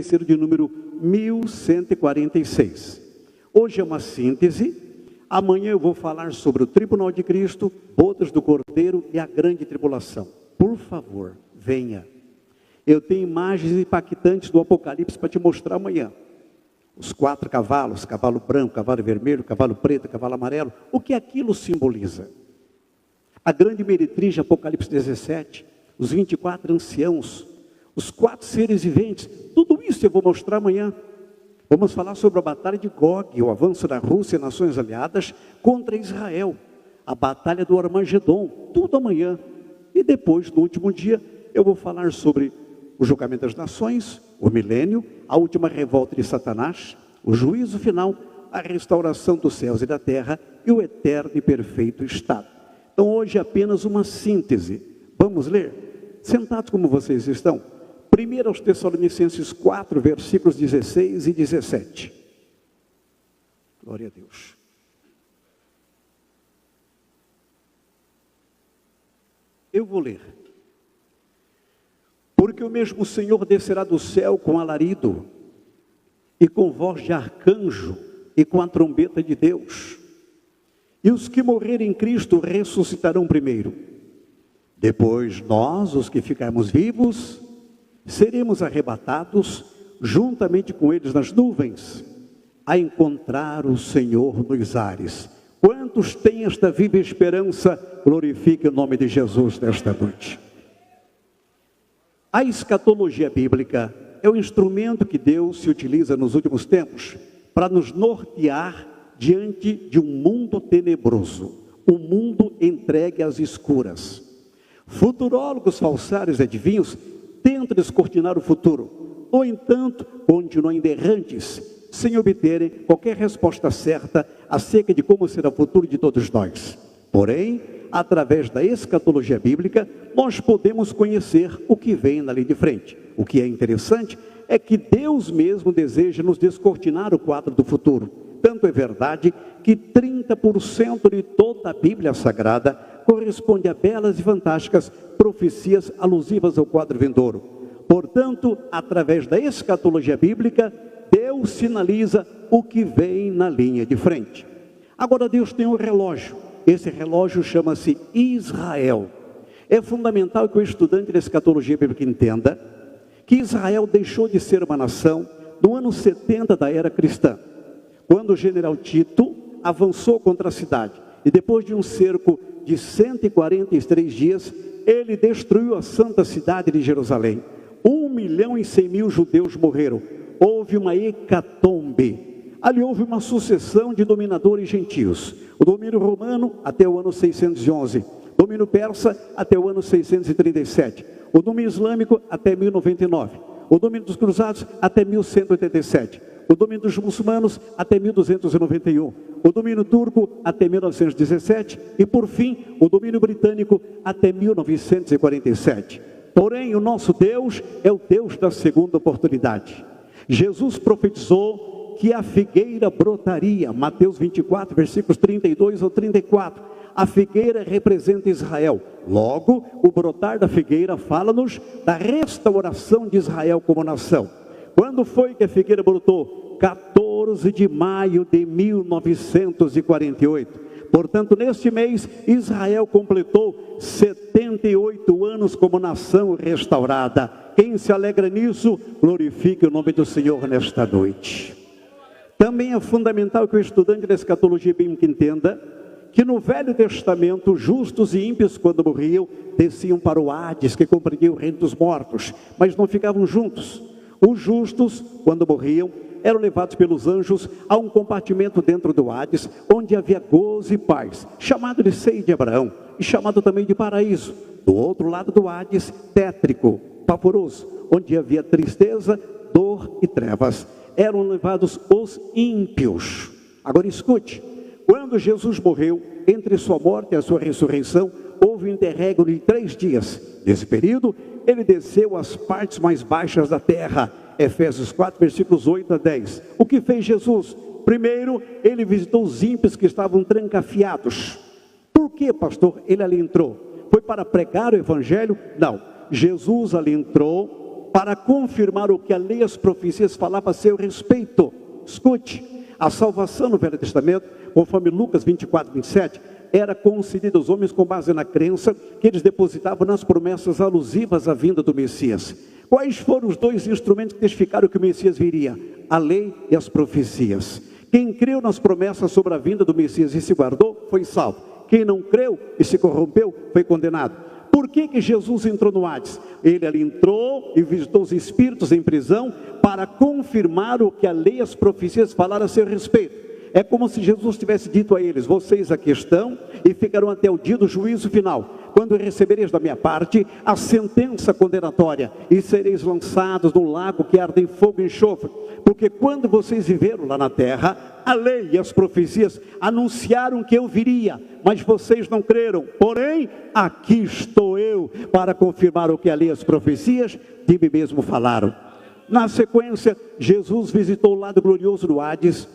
De número 1146. Hoje é uma síntese. Amanhã eu vou falar sobre o tribunal de Cristo, bodas do Cordeiro e a grande tribulação. Por favor, venha. Eu tenho imagens impactantes do Apocalipse para te mostrar amanhã. Os 4 cavalos, cavalo branco, cavalo vermelho, cavalo preto, cavalo amarelo. O que aquilo simboliza? A grande meretriz de Apocalipse 17, os 24 anciãos, os 4 seres viventes, tudo isso eu vou mostrar amanhã. Vamos falar sobre a batalha de Gog, o avanço da Rússia e nações aliadas contra Israel. A batalha do Armagedon, tudo amanhã. E depois, no último dia, eu vou falar sobre o julgamento das nações, o milênio, a última revolta de Satanás, o juízo final, a restauração dos céus e da terra e o eterno e perfeito estado. Então hoje é apenas uma síntese. Vamos ler? Sentados como vocês estão. 1 aos Tessalonicenses 4, versículos 16 e 17. Glória a Deus. Eu vou ler. Porque o mesmo Senhor descerá do céu com alarido, e com voz de arcanjo, e com a trombeta de Deus. E os que morrerem em Cristo ressuscitarão primeiro. Depois nós, os que ficarmos vivos, seremos arrebatados juntamente com eles nas nuvens, a encontrar o Senhor nos ares. Quantos têm esta viva esperança? Glorifique o nome de Jesus nesta noite. A escatologia bíblica é o instrumento que Deus se utiliza nos últimos tempos para nos nortear diante de um mundo tenebroso, um mundo entregue às escuras. Futurólogos, falsários e adivinhos tentam descortinar o futuro. No entanto, continuam ainda errantes, sem obterem qualquer resposta certa acerca de como será o futuro de todos nós. Porém, através da escatologia bíblica, nós podemos conhecer o que vem na linha de frente. O que é interessante é que Deus mesmo deseja nos descortinar o quadro do futuro. Tanto é verdade que 30% de toda a Bíblia Sagrada corresponde a belas e fantásticas profecias alusivas ao quadro vindouro. Portanto, através da escatologia bíblica, Deus sinaliza o que vem na linha de frente. Agora Deus tem um relógio. Esse relógio chama-se Israel. É fundamental que o estudante da escatologia bíblica entenda que Israel deixou de ser uma nação no ano 70 da era cristã, quando o general Tito avançou contra a cidade. E depois de um cerco de 143 dias, ele destruiu a santa cidade de Jerusalém. 1.100.000 judeus morreram. Houve uma hecatombe. Ali houve uma sucessão de dominadores gentios. O domínio romano até o ano 611. Domínio persa até o ano 637. O domínio islâmico até 1099. O domínio dos cruzados até 1187. O domínio dos muçulmanos até 1291, o domínio turco até 1917 e, por fim, o domínio britânico até 1947. Porém, o nosso Deus é o Deus da segunda oportunidade. Jesus profetizou que a figueira brotaria, Mateus 24, versículos 32 ao 34. A figueira representa Israel. Logo, o brotar da figueira fala-nos da restauração de Israel como nação. Quando foi que a figueira brotou? 14 de maio de 1948. Portanto, neste mês, Israel completou 78 anos como nação restaurada. Quem se alegra nisso, glorifique o nome do Senhor nesta noite. Também é fundamental que o estudante da escatologia bíblica entenda que no Velho Testamento, justos e ímpios, quando morriam, desciam para o Hades, que compreendia o reino dos mortos, mas não ficavam juntos. Os justos, quando morriam, eram levados pelos anjos a um compartimento dentro do Hades, onde havia gozo e paz, chamado de seio de Abraão, e chamado também de paraíso. Do outro lado do Hades, tétrico, pavoroso, onde havia tristeza, dor e trevas. Eram levados os ímpios. Agora escute, quando Jesus morreu, entre sua morte e a sua ressurreição, houve um interregno de 3 dias. Nesse período, ele desceu às partes mais baixas da terra. Efésios 4, versículos 8 a 10. O que fez Jesus? Primeiro, ele visitou os ímpios que estavam trancafiados. Por que, pastor, ele ali entrou? Foi para pregar o evangelho? Não. Jesus ali entrou para confirmar o que a lei e as profecias falavam a seu respeito. Escute, a salvação no Velho Testamento, conforme Lucas 24, 27, era concedida aos homens com base na crença que eles depositavam nas promessas alusivas à vinda do Messias. Quais foram os dois instrumentos que testificaram que o Messias viria? A lei e as profecias. Quem creu nas promessas sobre a vinda do Messias e se guardou, foi salvo. Quem não creu e se corrompeu, foi condenado. Por que Jesus entrou no Hades? Ele ali entrou e visitou os espíritos em prisão para confirmar o que a lei e as profecias falaram a seu respeito. É como se Jesus tivesse dito a eles: vocês aqui estão e ficarão até o dia do juízo final, quando recebereis da minha parte a sentença condenatória, e sereis lançados no lago que arde em fogo e enxofre. Porque quando vocês viveram lá na terra, a lei e as profecias anunciaram que eu viria, mas vocês não creram. Porém, aqui estou eu para confirmar o que a lei e as profecias de mim mesmo falaram. Na sequência, Jesus visitou o lado glorioso do Hades,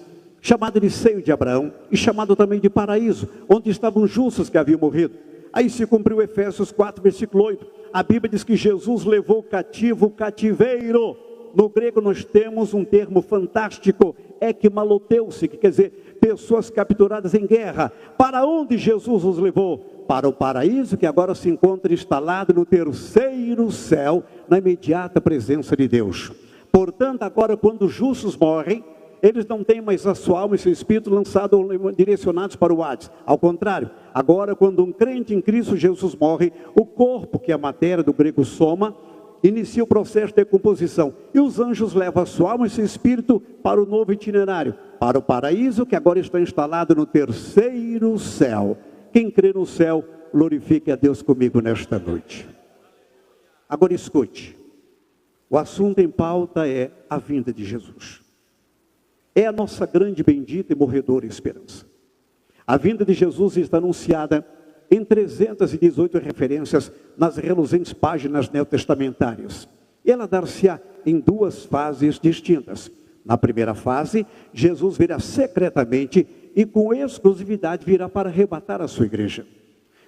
chamado de seio de Abraão, e chamado também de paraíso, onde estavam justos que haviam morrido. Aí se cumpriu Efésios 4, versículo 8. A Bíblia diz que Jesus levou cativo o cativeiro. No grego nós temos um termo fantástico, ekmaloteusi, que quer dizer pessoas capturadas em guerra. Para onde Jesus os levou? Para o paraíso, que agora se encontra instalado no terceiro céu, na imediata presença de Deus. Portanto, agora quando os justos morrem, eles não têm mais a sua alma e seu espírito lançados ou direcionados para o Hades. Ao contrário, agora quando um crente em Cristo Jesus morre, o corpo, que é a matéria do grego soma, inicia o processo de decomposição. E os anjos levam a sua alma e seu espírito para o novo itinerário, para o paraíso, que agora está instalado no terceiro céu. Quem crê no céu, glorifique a Deus comigo nesta noite. Agora escute, o assunto em pauta é a vinda de Jesus. É a nossa grande, bendita e morredora esperança. A vinda de Jesus está anunciada em 318 referências nas reluzentes páginas neotestamentárias. E ela dar-se-á em duas fases distintas. Na primeira fase, Jesus virá secretamente e com exclusividade virá para arrebatar a sua igreja.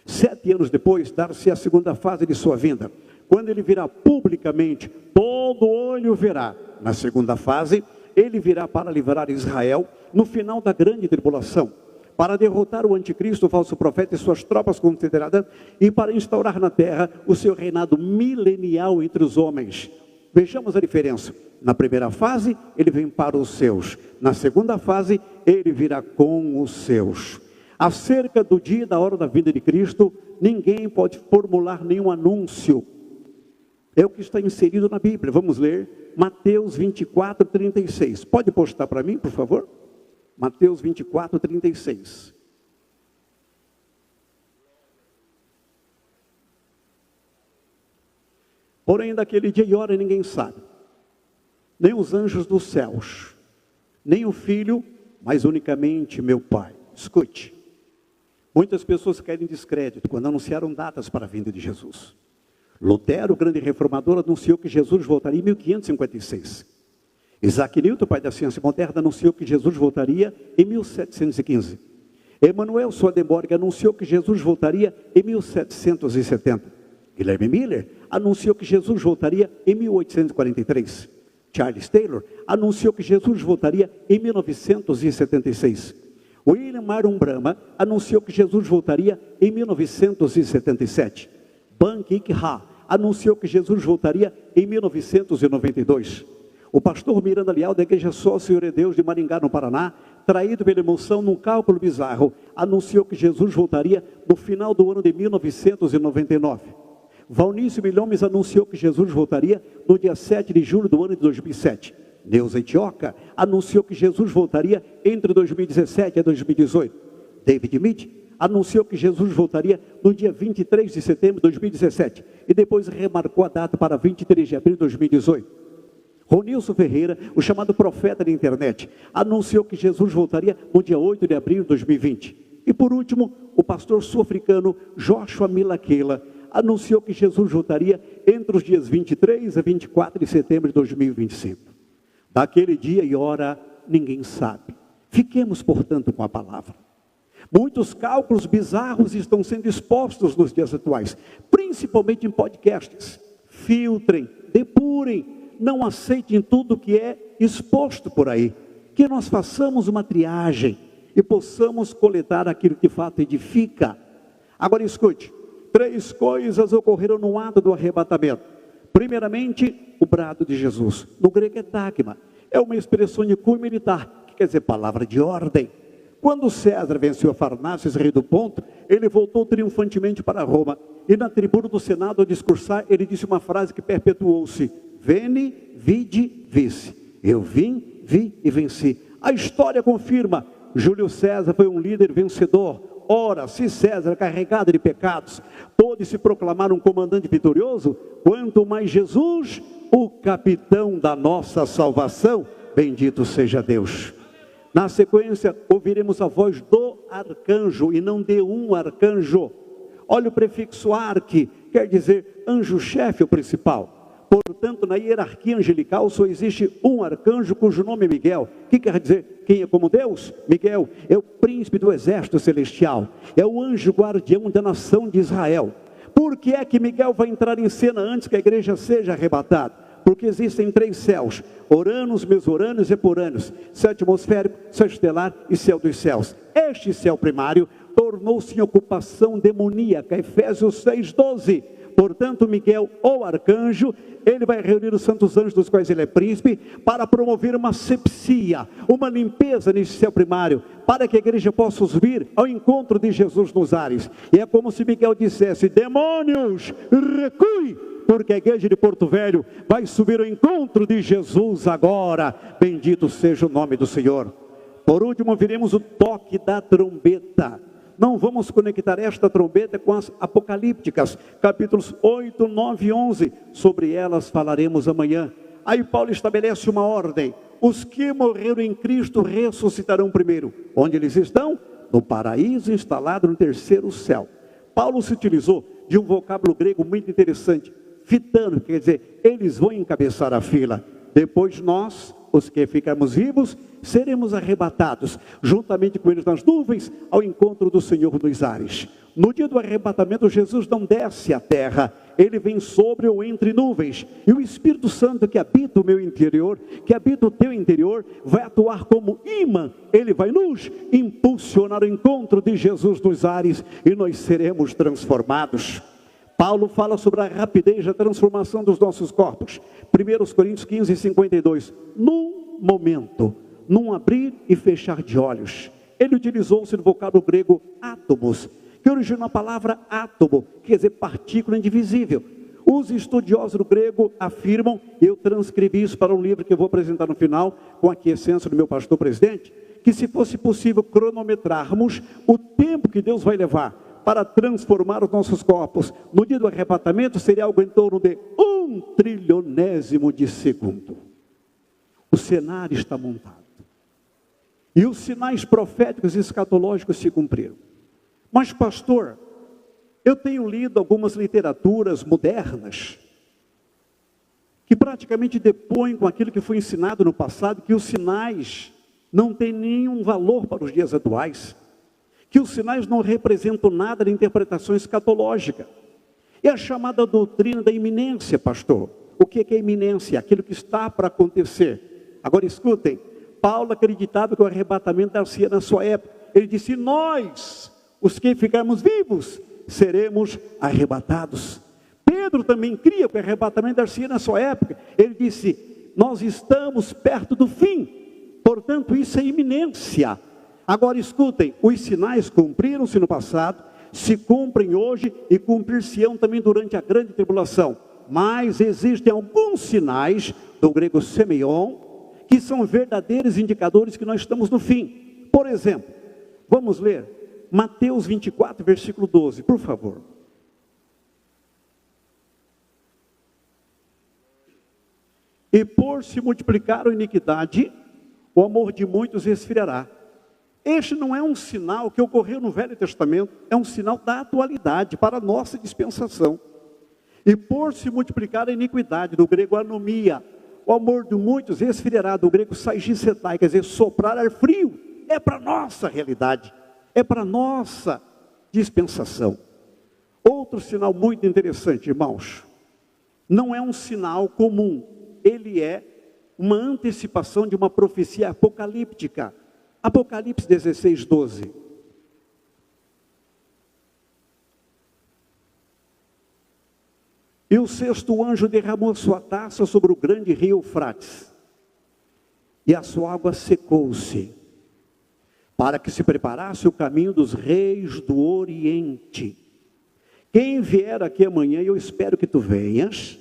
7 anos depois, dar-se-á a segunda fase de sua vinda, quando ele virá publicamente, todo olho verá. Na segunda fase, ele virá para livrar Israel no final da grande tribulação, para derrotar o anticristo, o falso profeta e suas tropas confederadas, e para instaurar na terra o seu reinado milenial entre os homens. Vejamos a diferença. Na primeira fase, ele vem para os seus. Na segunda fase, ele virá com os seus. Acerca do dia e da hora da vinda de Cristo, ninguém pode formular nenhum anúncio. É o que está inserido na Bíblia. Vamos ler Mateus 24, 36. Pode postar para mim, por favor? Mateus 24, 36. Porém, daquele dia e hora ninguém sabe, nem os anjos dos céus, nem o Filho, mas unicamente meu Pai. Escute, muitas pessoas querem descrédito quando anunciaram datas para a vinda de Jesus. Lutero, o grande reformador, anunciou que Jesus voltaria em 1556. Isaac Newton, pai da ciência moderna, anunciou que Jesus voltaria em 1715. Emanuel Swedenborg anunciou que Jesus voltaria em 1770. Guilherme Miller anunciou que Jesus voltaria em 1843. Charles Taylor anunciou que Jesus voltaria em 1976. William Marion Brahma anunciou que Jesus voltaria em 1977. Ban Ki-ha anunciou que Jesus voltaria em 1992. O pastor Miranda Leal, da Igreja Só Senhor é Deus de Maringá, no Paraná, traído pela emoção num cálculo bizarro, anunciou que Jesus voltaria no final do ano de 1999. Valnício Milhomes anunciou que Jesus voltaria no dia 7 de julho do ano de 2007. Neuza Itioca anunciou que Jesus voltaria entre 2017 e 2018. David Mead anunciou que Jesus voltaria no dia 23 de setembro de 2017 e depois remarcou a data para 23 de abril de 2018. Ronilson Ferreira, o chamado profeta da internet, anunciou que Jesus voltaria no dia 8 de abril de 2020. E por último, o pastor sul-africano Joshua Milaquela anunciou que Jesus voltaria entre os dias 23 a 24 de setembro de 2025. Daquele dia e hora, ninguém sabe. Fiquemos, portanto, com a palavra. Muitos cálculos bizarros estão sendo expostos nos dias atuais, principalmente em podcasts. filtrem, depurem, não aceitem tudo que é exposto por aí. Que nós façamos uma triagem e possamos coletar aquilo que de fato edifica. Agora escute, 3 coisas ocorreram no ato do arrebatamento. Primeiramente, o brado de Jesus. No grego é tagma, é uma expressão de cunho militar, que quer dizer palavra de ordem. Quando César venceu a Farnáces, rei do Ponto, ele voltou triunfantemente para Roma. E na tribuna do Senado, ao discursar, ele disse uma frase que perpetuou-se: Veni, vidi, vici. Eu vim, vi e venci. A história confirma, Júlio César foi um líder vencedor. Ora, se César, carregado de pecados, pôde se proclamar um comandante vitorioso, quanto mais Jesus, o capitão da nossa salvação, bendito seja Deus. Na sequência, ouviremos a voz do arcanjo, e não de um arcanjo. Olha o prefixo arque, quer dizer anjo-chefe, o principal. Portanto, na hierarquia angelical só existe um arcanjo cujo nome é Miguel. O que quer dizer? Quem é como Deus? Miguel é o príncipe do exército celestial, é o anjo guardião da nação de Israel. Por que é que Miguel vai entrar em cena antes que a igreja seja arrebatada? Porque existem 3 céus: Oranos, Mesoranos e Epuranos, céu atmosférico, céu estelar e céu dos céus. Este céu primário tornou-se em ocupação demoníaca, Efésios 6,12. Portanto, Miguel, o arcanjo, ele vai reunir os santos anjos dos quais ele é príncipe, para promover uma asepsia, uma limpeza nesse céu primário, para que a igreja possa subir ao encontro de Jesus nos ares. E é como se Miguel dissesse: demônios, recue, porque a igreja de Porto Velho vai subir ao encontro de Jesus agora. Bendito seja o nome do Senhor. Por último, veremos o toque da trombeta. Não vamos conectar esta trombeta com as apocalípticas, capítulos 8, 9 e 11, sobre elas falaremos amanhã. Aí Paulo estabelece uma ordem: os que morreram em Cristo ressuscitarão primeiro. Onde eles estão? No paraíso, instalado no 3º céu. Paulo se utilizou de um vocábulo grego muito interessante, fitano, quer dizer, eles vão encabeçar a fila. Depois nós, os que ficarmos vivos, seremos arrebatados, juntamente com eles nas nuvens, ao encontro do Senhor nos ares. No dia do arrebatamento, Jesus não desce à terra, ele vem sobre ou entre nuvens, e o Espírito Santo que habita o meu interior, que habita o teu interior, vai atuar como imã, ele vai nos impulsionar ao encontro de Jesus nos ares, e nós seremos transformados. Paulo fala sobre a rapidez da transformação dos nossos corpos. 1 Coríntios 15, 52. Num momento, num abrir e fechar de olhos. Ele utilizou-se do vocábulo grego átomos, que originou a palavra átomo, quer dizer partícula indivisível. Os estudiosos do grego afirmam, eu transcrevi isso para um livro que eu vou apresentar no final, com a aquiescência do meu pastor presidente, que se fosse possível cronometrarmos o tempo que Deus vai levar para transformar os nossos corpos no dia do arrebatamento, seria algo em torno de 1 trilionésimo de segundo. O cenário está montado. E os sinais proféticos e escatológicos se cumpriram. Mas pastor, eu tenho lido algumas literaturas modernas que praticamente depõem com aquilo que foi ensinado no passado, que os sinais não têm nenhum valor para os dias atuais, que os sinais não representam nada de interpretação escatológica. É a chamada doutrina da iminência, pastor. O que é iminência? Aquilo que está para acontecer. Agora escutem, Paulo acreditava que o arrebatamento dar-se-ia na sua época. Ele disse: nós, os que ficarmos vivos, seremos arrebatados. Pedro também cria que o arrebatamento dar-se-ia na sua época. Ele disse: nós estamos perto do fim, portanto isso é iminência. Agora escutem, os sinais cumpriram-se no passado, se cumprem hoje e cumprir-se-ão também durante a grande tribulação. Mas existem alguns sinais, do grego semeion, que são verdadeiros indicadores que nós estamos no fim. Por exemplo, vamos ler Mateus 24, versículo 12, por favor. E por se multiplicar a iniquidade, o amor de muitos esfriará. Este não é um sinal que ocorreu no Velho Testamento, é um sinal da atualidade, para a nossa dispensação. E por se multiplicar a iniquidade, do grego anomia, o amor de muitos esfriará, do grego saigisetai, quer dizer, soprar ar frio. É para a nossa realidade, é para a nossa dispensação. Outro sinal muito interessante, irmãos, Não é um sinal comum, ele é uma antecipação de uma profecia apocalíptica. Apocalipse 16, 12. E o sexto anjo derramou sua taça sobre o grande rio Eufrates, e a sua água secou-se, para que se preparasse o caminho dos reis do Oriente. Quem vier aqui amanhã, e eu espero que tu venhas,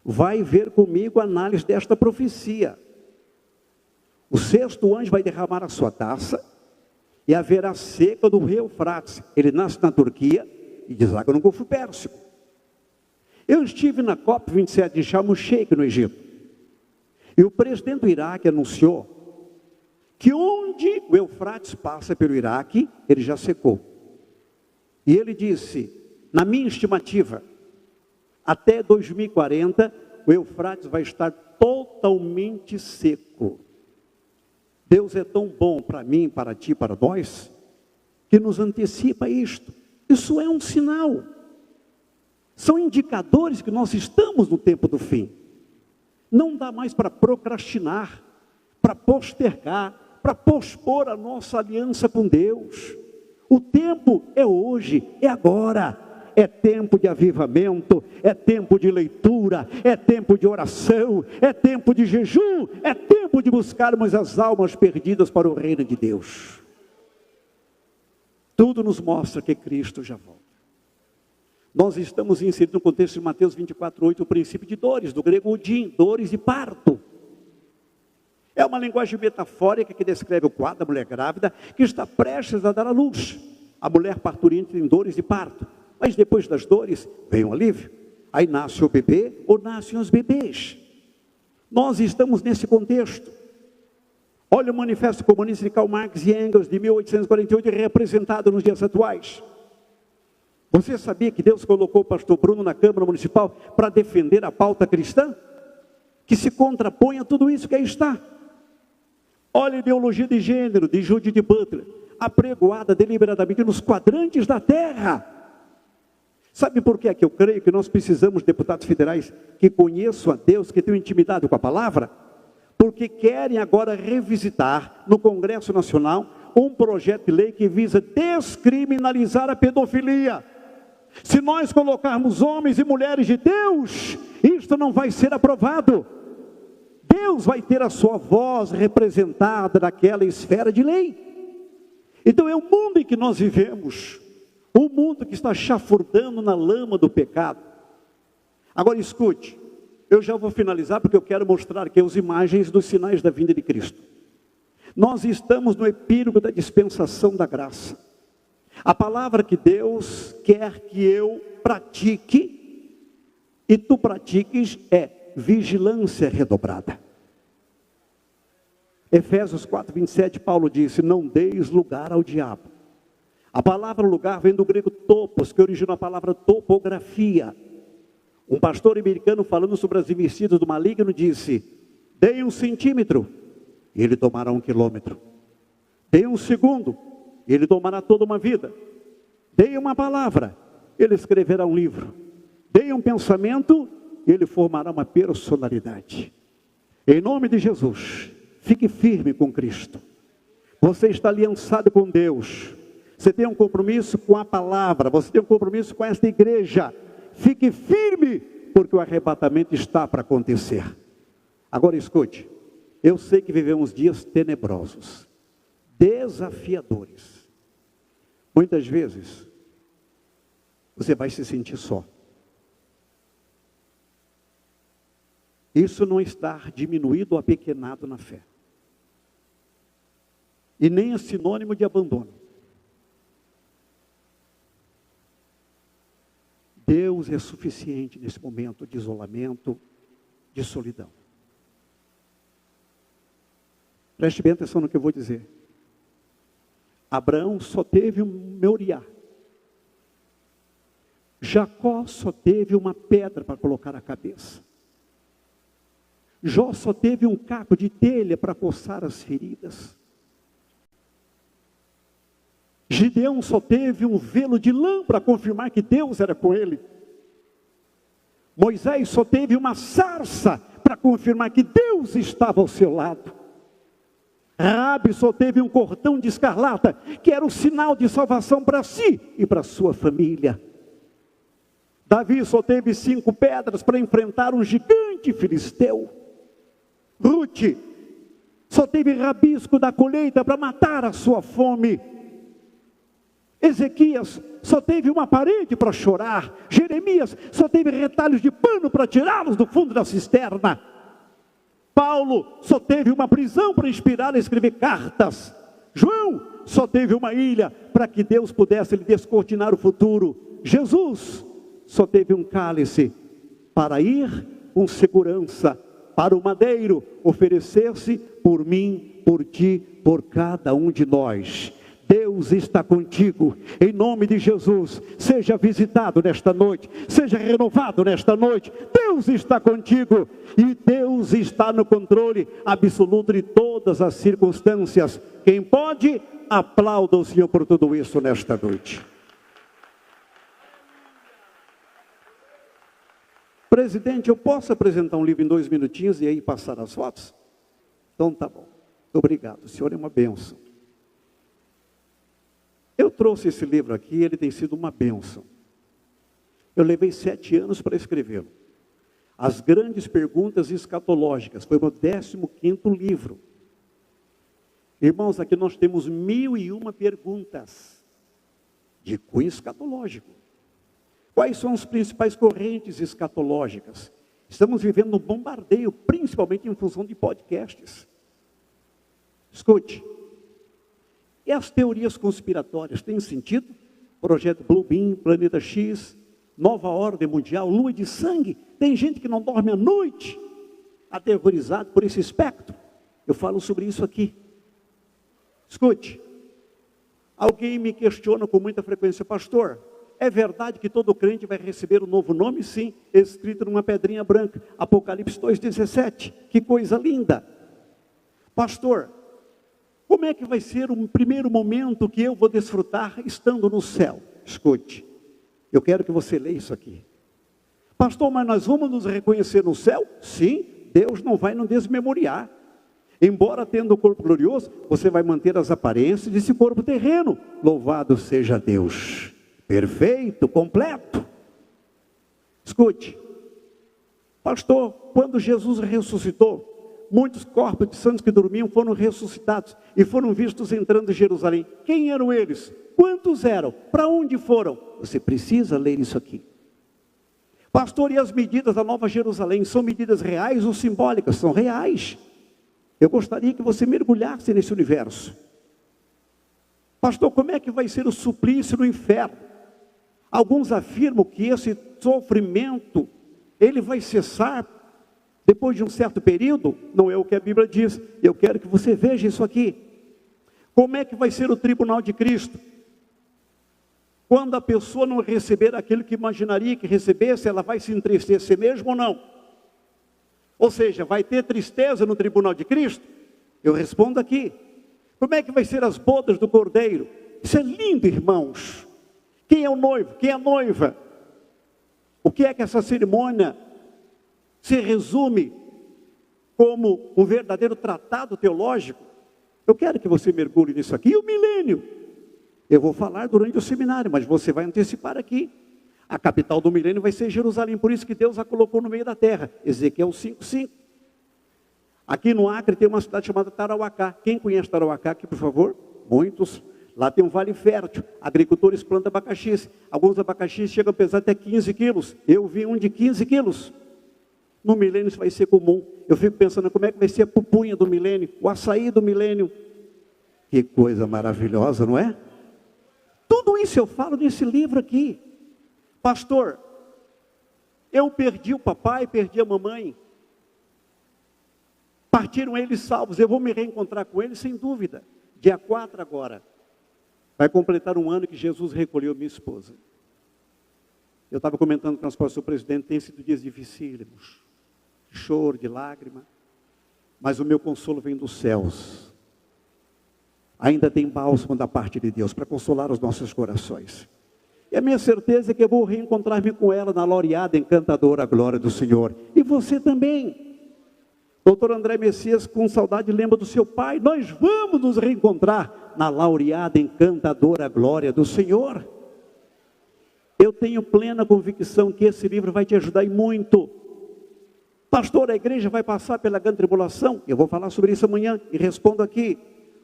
vai ver comigo a análise desta profecia. O sexto anjo vai derramar a sua taça, e haverá seca do rio Eufrates. Ele nasce na Turquia e deságua no Golfo Pérsico. Eu estive na COP27 em Sharm el-Sheikh, no Egito. E o presidente do Iraque anunciou que onde o Eufrates passa pelo Iraque, ele já secou. E ele disse, na minha estimativa, até 2040, o Eufrates vai estar totalmente seco. Deus é tão bom para mim, para ti, para nós, que nos antecipa isto. Isso é um sinal. São indicadores que nós estamos no tempo do fim. Não dá mais para procrastinar, para postergar, para pospor a nossa aliança com Deus. O tempo é hoje, é agora. É tempo de avivamento, é tempo de leitura, é tempo de oração, é tempo de jejum, é tempo de buscarmos as almas perdidas para o reino de Deus. Tudo nos mostra que Cristo já volta. Nós estamos inseridos no contexto de Mateus 24, 8, o princípio de dores, do grego odim, dores e parto. É uma linguagem metafórica que descreve o quadro da mulher grávida que está prestes a dar à luz. A mulher parturiente tem dores de parto, mas depois das dores vem o alívio. Aí nasce o bebê ou nascem os bebês. Nós estamos nesse contexto. Olha o Manifesto Comunista de Karl Marx e Engels de 1848 representado nos dias atuais. Você sabia que Deus colocou o pastor Bruno na Câmara Municipal para defender a pauta cristã? Que se contrapõe a tudo isso que aí está. Olha a ideologia de gênero de Judith Butler, apregoada deliberadamente nos quadrantes da terra. Sabe por que é que eu creio que nós precisamos de deputados federais que conheçam a Deus, que tenham intimidade com a palavra? Porque querem agora revisitar no Congresso Nacional um projeto de lei que visa descriminalizar a pedofilia. Se nós colocarmos homens e mulheres de Deus, isto não vai ser aprovado. Deus vai ter a sua voz representada naquela esfera de lei. Então é o mundo em que nós vivemos, o mundo que está chafurdando na lama do pecado. Agora escute, eu já vou finalizar porque eu quero mostrar aqui as imagens dos sinais da vinda de Cristo. Nós estamos no epílogo da dispensação da graça. A palavra que Deus quer que eu pratique e tu pratiques é vigilância redobrada. Efésios 4, 27, Paulo disse, não deis lugar ao diabo. A palavra lugar vem do grego topos, que originou a palavra topografia. Um pastor americano falando sobre as investidas do maligno disse, dei 1 centímetro, e ele tomará 1 quilômetro. Dei 1 segundo, e ele tomará toda uma vida. Dei uma palavra, ele escreverá um livro. Dei um pensamento, e ele formará uma personalidade. Em nome de Jesus, fique firme com Cristo. Você está aliançado com Deus. Você tem um compromisso com a palavra. Você tem um compromisso com esta igreja. Fique firme, porque o arrebatamento está para acontecer. Agora escute. Eu sei que vivemos dias tenebrosos, desafiadores. Muitas vezes, você vai se sentir só. Isso não está diminuído ou apequenado na fé. E nem é sinônimo de abandono. Deus é suficiente nesse momento de isolamento, de solidão. Preste bem atenção no que eu vou dizer. Abraão só teve um Moriá. Jacó só teve uma pedra para colocar a cabeça. Jó só teve um caco de telha para coçar as feridas. Gideão só teve um velo de lã para confirmar que Deus era com ele. Moisés só teve uma sarça para confirmar que Deus estava ao seu lado. Raabe só teve um cordão de escarlata, que era o sinal de salvação para si e para sua família. Davi só teve 5 pedras para enfrentar um gigante filisteu. Rute só teve rabisco da colheita para matar a sua fome. Ezequias só teve uma parede para chorar. Jeremias só teve retalhos de pano para tirá-los do fundo da cisterna. Paulo só teve uma prisão para inspirar a escrever cartas. João só teve uma ilha para que Deus pudesse lhe descortinar o futuro. Jesus só teve um cálice para ir com segurança para o madeiro, oferecer-se por mim, por ti, por cada um de nós. Deus está contigo, em nome de Jesus. Seja visitado nesta noite, seja renovado nesta noite. Deus está contigo e Deus está no controle absoluto de todas as circunstâncias. Quem pode, aplauda o Senhor por tudo isso nesta noite. Presidente, eu posso apresentar um livro em 2 minutinhos e aí passar as fotos? Então tá bom, obrigado, o senhor é uma bênção. Eu trouxe esse livro aqui, ele tem sido uma bênção. Eu levei 7 anos para escrevê-lo. As Grandes Perguntas Escatológicas, foi o meu 15º livro. Irmãos, aqui nós temos 1001 perguntas de cunho escatológico. Quais são as principais correntes escatológicas? Estamos vivendo um bombardeio, principalmente em função de podcasts. Escute. E as teorias conspiratórias têm sentido? Projeto Blue Beam, Planeta X, Nova Ordem Mundial, Lua de Sangue. Tem gente que não dorme à noite, aterrorizado por esse espectro. Eu falo sobre isso aqui. Escute. Alguém me questiona com muita frequência, pastor, é verdade que todo crente vai receber um novo nome? Sim, escrito numa pedrinha branca. Apocalipse 2,17. Que coisa linda. Pastor, como é que vai ser o primeiro momento que eu vou desfrutar estando no céu? Escute, eu quero que você leia isso aqui. Pastor, mas nós vamos nos reconhecer no céu? Sim, Deus não vai nos desmemoriar. Embora tendo o corpo glorioso, você vai manter as aparências desse corpo terreno. Louvado seja Deus. Perfeito, completo. Escute, pastor, quando Jesus ressuscitou, muitos corpos de santos que dormiam foram ressuscitados e foram vistos entrando em Jerusalém. Quem eram eles? Quantos eram? Para onde foram? Você precisa ler isso aqui. Pastor, e as medidas da Nova Jerusalém são medidas reais ou simbólicas? São reais. Eu gostaria que você mergulhasse nesse universo. Pastor, como é que vai ser o suplício no inferno? Alguns afirmam que esse sofrimento, ele vai cessar depois de um certo período. Não é o que a Bíblia diz. Eu quero que você veja isso aqui. Como é que vai ser o tribunal de Cristo? Quando a pessoa não receber aquilo que imaginaria que recebesse, ela vai se entristecer mesmo ou não? Ou seja, vai ter tristeza no tribunal de Cristo? Eu respondo aqui. Como é que vai ser as bodas do Cordeiro? Isso é lindo, irmãos. Quem é o noivo? Quem é a noiva? O que é que essa cerimônia se resume como um verdadeiro tratado teológico? Eu quero que você mergulhe nisso aqui. E o milênio? Eu vou falar durante o seminário, mas você vai antecipar aqui. A capital do milênio vai ser Jerusalém, por isso que Deus a colocou no meio da terra. Ezequiel 5:5. Aqui no Acre tem uma cidade chamada Tarauacá. Quem conhece Tarauacá aqui, por favor? Muitos. Lá tem um vale fértil, agricultores plantam abacaxis. Alguns abacaxis chegam a pesar até 15 quilos. Eu vi um de 15 quilos. No milênio isso vai ser comum. Eu fico pensando como é que vai ser a pupunha do milênio, o açaí do milênio. Que coisa maravilhosa, não é? Tudo isso eu falo nesse livro aqui. Pastor, eu perdi o papai, perdi a mamãe. Partiram eles salvos, eu vou me reencontrar com eles sem dúvida. Dia 4 agora. Vai completar um ano que Jesus recolheu minha esposa. Eu estava comentando com o nosso pastor presidente, tem sido dias dificílimos, de choro, de lágrima, mas o meu consolo vem dos céus. Ainda tem bálsamo da parte de Deus para consolar os nossos corações. E a minha certeza é que eu vou reencontrar-me com ela na laureada encantadora glória do Senhor. E você também. Doutor André Messias, com saudade, lembra do seu pai. Nós vamos nos reencontrar na laureada encantadora glória do Senhor. Eu tenho plena convicção que esse livro vai te ajudar e muito. Pastor, a igreja vai passar pela grande tribulação? Eu vou falar sobre isso amanhã e respondo aqui.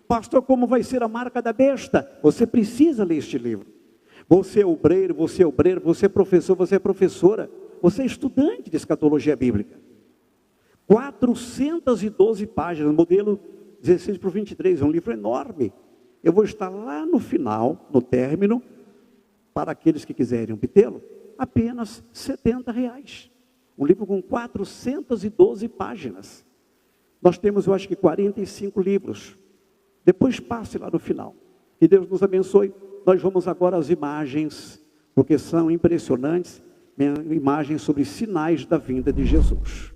Pastor, como vai ser a marca da besta? Você precisa ler este livro. Você é obreiro, você é professor, você é professora. Você é estudante de escatologia bíblica. 412 páginas, modelo 16/23, é um livro enorme. Eu vou estar lá no final, no término, para aqueles que quiserem obtê-lo, apenas R$70. Um livro com 412 páginas. Nós temos, eu acho que 45 livros. Depois passe lá no final. Que Deus nos abençoe. Nós vamos agora às imagens, porque são impressionantes, imagens sobre sinais da vinda de Jesus.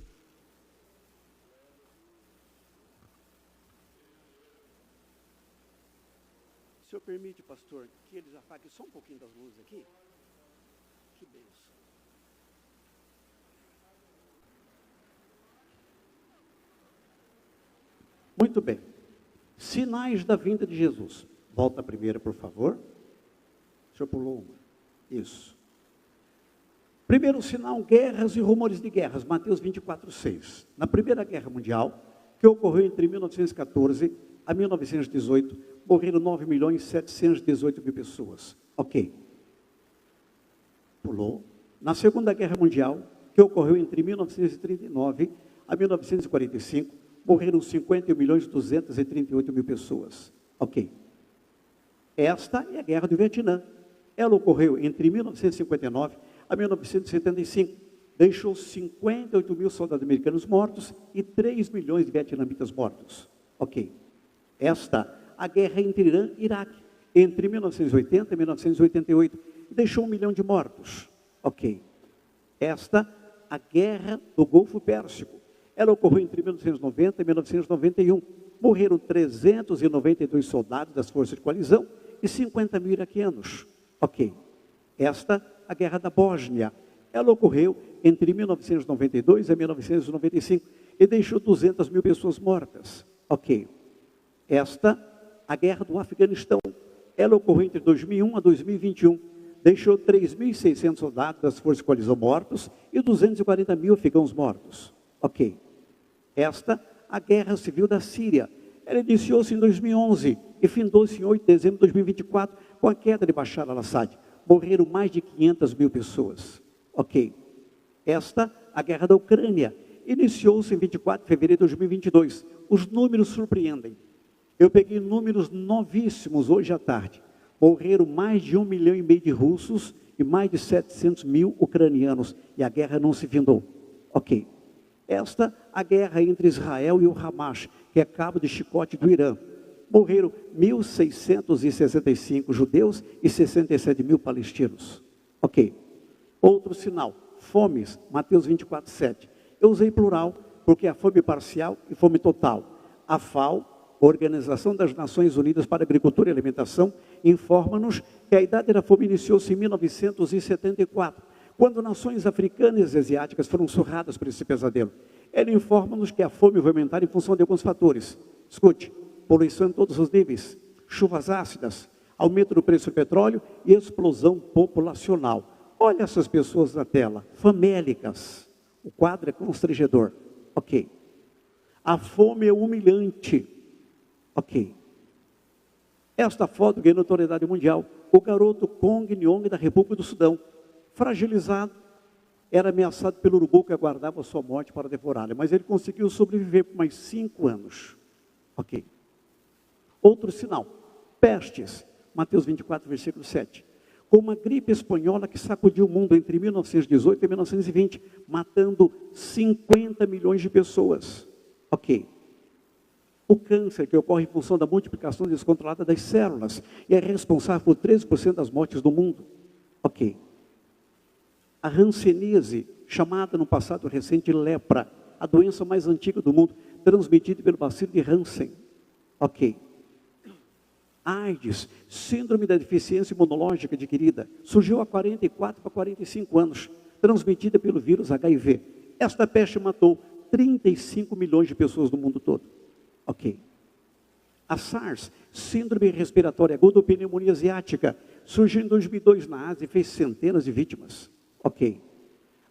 O senhor permite, pastor, que eles apaguem só um pouquinho das luzes aqui? Que bênção. Muito bem. Sinais da vinda de Jesus. Volta a primeira, por favor. O senhor pulou uma. Isso. Primeiro sinal, guerras e rumores de guerras. Mateus 24:6. Na Primeira Guerra Mundial, que ocorreu entre 1914 a 1918, morreram 9.718.000 pessoas. Ok. Pulou. Na Segunda Guerra Mundial, que ocorreu entre 1939 a 1945, morreram 51.238.000 pessoas. Ok. Esta é a Guerra do Vietnã. Ela ocorreu entre 1959 a 1975. Deixou 58.000 soldados americanos mortos e 3 milhões de vietnamitas mortos. Ok. Esta, a guerra entre Irã e Iraque, entre 1980 e 1988, deixou 1 milhão de mortos. Ok. Esta, a guerra do Golfo Pérsico. Ela ocorreu entre 1990 e 1991. Morreram 392 soldados das forças de coalizão e 50.000 iraquianos. Ok. Esta, a guerra da Bósnia. Ela ocorreu entre 1992 e 1995 e deixou 200.000 pessoas mortas. Ok. Esta, a guerra do Afeganistão. Ela ocorreu entre 2001 a 2021. Deixou 3.600 soldados das forças de coalizão mortos e 240.000 afegãos mortos. Ok. Esta, a guerra civil da Síria. Ela iniciou-se em 2011 e findou-se em 8 de dezembro de 2024 com a queda de Bashar al-Assad. Morreram mais de 500.000 pessoas. Ok. Esta, a guerra da Ucrânia. Iniciou-se em 24 de fevereiro de 2022. Os números surpreendem. Eu peguei números novíssimos hoje à tarde. Morreram mais de 1,5 milhão de russos e mais de 700.000 ucranianos. E a guerra não se findou. Ok. Esta, a guerra entre Israel e o Hamas, que é cabo de chicote do Irã. Morreram 1.665 judeus e 67.000 palestinos. Ok. Outro sinal, fomes, Mateus 24:7. Eu usei plural, porque é a fome parcial e fome total. A FAO, Organização das Nações Unidas para Agricultura e Alimentação, informa-nos que a idade da fome iniciou-se em 1974, quando nações africanas e asiáticas foram surradas por esse pesadelo. Ela informa-nos que a fome vai aumentar em função de alguns fatores. Escute, poluição em todos os níveis, chuvas ácidas, aumento do preço do petróleo e explosão populacional. Olha essas pessoas na tela, famélicas. O quadro é constrangedor. Ok. A fome é humilhante. Ok. Esta foto ganhou notoriedade mundial. O garoto Kong Nyong da República do Sudão, fragilizado, era ameaçado pelo urubu que aguardava a sua morte para devorá-lo. Mas ele conseguiu sobreviver por mais 5 anos. Ok. Outro sinal, pestes, Mateus 24, versículo 7. Com uma gripe espanhola que sacudiu o mundo entre 1918 e 1920, matando 50 milhões de pessoas. Ok. O câncer, que ocorre em função da multiplicação descontrolada das células, e é responsável por 13% das mortes do mundo. Ok. A hanseníase, chamada no passado recente lepra, a doença mais antiga do mundo, transmitida pelo bacilo de Hansen. Ok. AIDS, síndrome da deficiência imunológica adquirida, surgiu há 44 para 45 anos, transmitida pelo vírus HIV. Esta peste matou 35 milhões de pessoas no mundo todo. Ok. A SARS, síndrome respiratória aguda ou pneumonia asiática, surgiu em 2002 na Ásia e fez centenas de vítimas. Ok.